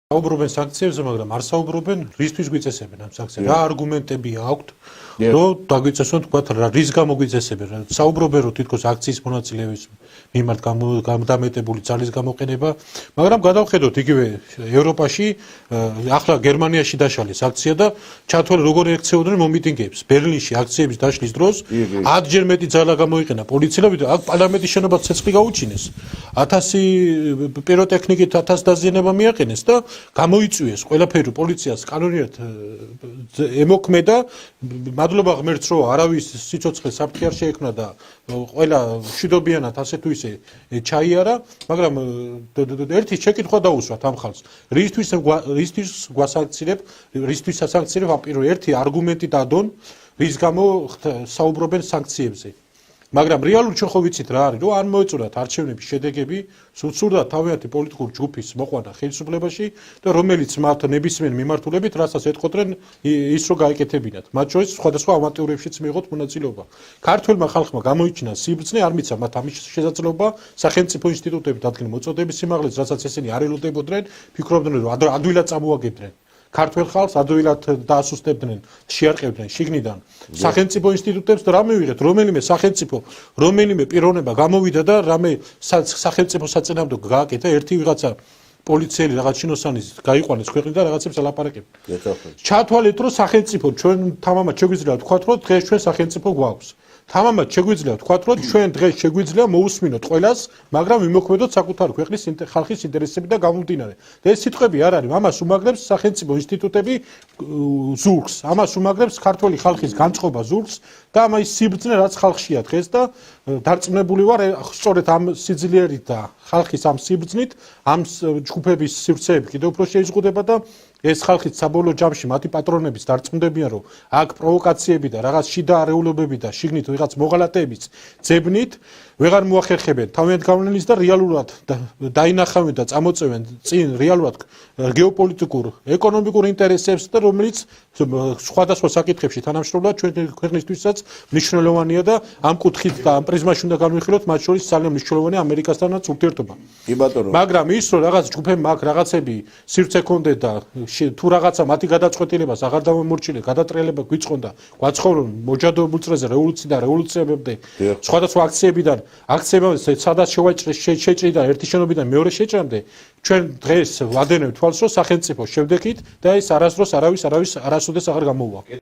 საუბრობენ სანქციებზე, მაგრამ არ საუბრობენ რისთვის გვიწესებენ ამ სანქციებს. რა არგუმენტები აქვთ, რომ დაგვიწესონ თქვა რის გამო გვიწესებენ. საუბრობენ რომ თითქოს აქციის მონაწილეების მიმართ გამდამეტებული ძალის გამოყენება, მაგრამ გადავხედოთ იგივე ევროპაში, ახლა გერმანიაში დაშალეს აქცია და ჩათვალე როგორ ექცეოდნენ მომიტინგეებს. ბერლინში აქციების დაშლის დროს 10-ჯერ მეტი ძალა გამოიყენა პოლიციელები და აქ პარლამენტის შენობას ცეცხლი გაუჩინეს. 1000 პიროტექნიკით 1000 დაზიანება მიაყენეს და გამოიწვიეს ყველაფერი პოლიციას კანონიერ ემოქმედა მადლობა ღმერთს რომ არავის სიცოცხლე საფრთხე არ შეექმნა და ყველა მშვიდობიანად ასე თუ ისე ჩაიარა, მაგრამ ერთი შეკითხვა დაუსვათ ამ ხალხს. რისთვის გვასანქცირებ, რისთვის ასანქცირებ ამ პირველ ერთი არგუმენტი დადონ, რის გამო საუბრობენ სანქციებზე. მაგრამ რეალურად ჩვენ ხო ვიცით რა არის, რომ არ მოეწონათ არჩევნების შედეგები, სურდა თავიანთი პოლიტიკური ჯგუფის მოყვანა ხელისუფლებაში და რომელიც მათ ნებისმიერ მიმართულებით რასაც ეთყოდნენ ის რომ გაეკეთებინათ. მათ შორის სხვადასხვა ავანტიურებშიც მიიღოთ მონაწილეობა. ქართველმა ხალხმა გამოიჩინა სიბრძნე, არ მიცა მათ ამის შესაძლებლობა სახელმწიფო ინსტიტუტებით ადგილ მოწოდების სიმაღლეს, რასაც ესენი არ ელოდებოდნენ, ფიქრობდნენ რომ ადვილად წამოაგებდნენ. ქართველ ხალხს ადვილად დაასუსტებდნენ, შეარყევდნენ შიგნიდან სახელმწიფო ინსტიტუტებს და რა მივიღეთ, რომელიმე სახელმწიფო, რომელიმე პიროვნება გამოვიდა და რამე სახელმწიფო საწინააღმდეგო გააკეთა ერთი ვიღაცა პოლიციელი რაღაც შინოსანის გაიყვანეს ქვეყნიდან რაღაცებს ელაპარაკებდა. ჩათვალეთ რომ სახელმწიფო ჩვენ თამამად შეგვიძლია ვთქვათ რომ დღეს ჩვენ სახელმწიფო გვაქვს. თამამად შეგვიძლია ვთქვათ რომ ჩვენ დღეს შეგვიძლია მოусმინოთ ყველას, მაგრამ ვიმოქმედოთ საკუთარი ქვეყნის ხალხის ინტერესები და გამომდინარე. და ეს სიტყვები არ არის, ამას უმაგრებს სახელმწიფო ინსტიტუტები ზურგს, ამას უმაგრებს ქართველი ხალხის განწყობა ზურგს და ამის სიბრძნე რაც ხალხშია დღეს და დარწმუნებული ვარ სწორედ ამ სიძლიერით და ხალხის ამ სიბრძნით ამ ჯგუფების სივრცეები კიდევ უფრო შეიზღუდება და ეს ხალხი საბოლოო ჯამში მათი პატრონების დარწმუნდებიან რომ აქ პროვოკაციები და რაღაც შიდა არეულობები და შიგნით ვიღაც მოღალატეების ძებნით ვეღარ მოახერხებენ თავიანთ გავლენის და რეალურად დაინახავენ და წამოწევენ წინ რეალურად გეოპოლიტიკურ ეკონომიკურ ინტერესებს და რომელიც სხვადასხვა საკითხებში თანამშრომლად ჩვენ ქვეყნისთვისაც მნიშვნელოვანია და ამ კუთხით და ამ პრიზმაში უნდა განვიხილოთ მათ შორის ძალიან მნიშვნელოვანია ამერიკასთანაც ურთიერთობა. მაგრამ ის რომ რაღაც ჯგუფებმა აქ რაღაცები სივრცე ქონდეთ და თუ რაღაცა მათი გადაწყვეტილებას აღარ დამომორჩილეთ, გადატრიალება გვიწყონდა, გვაცხოვრონ მოჯადოებულ წრეზე რევოლუცია და რევოლუციებამდე სხვადასხვა აქციებიდან აქციებამდე სადაც შეჭრიდა ერთი შენობიდან მეორე შეჭრამდე ჩვენ დღეს ვადენებთ თვალს რომ სახელმწიფო შევდექით და ეს არასდროს არავის არასოდეს აღარ გამოუვა.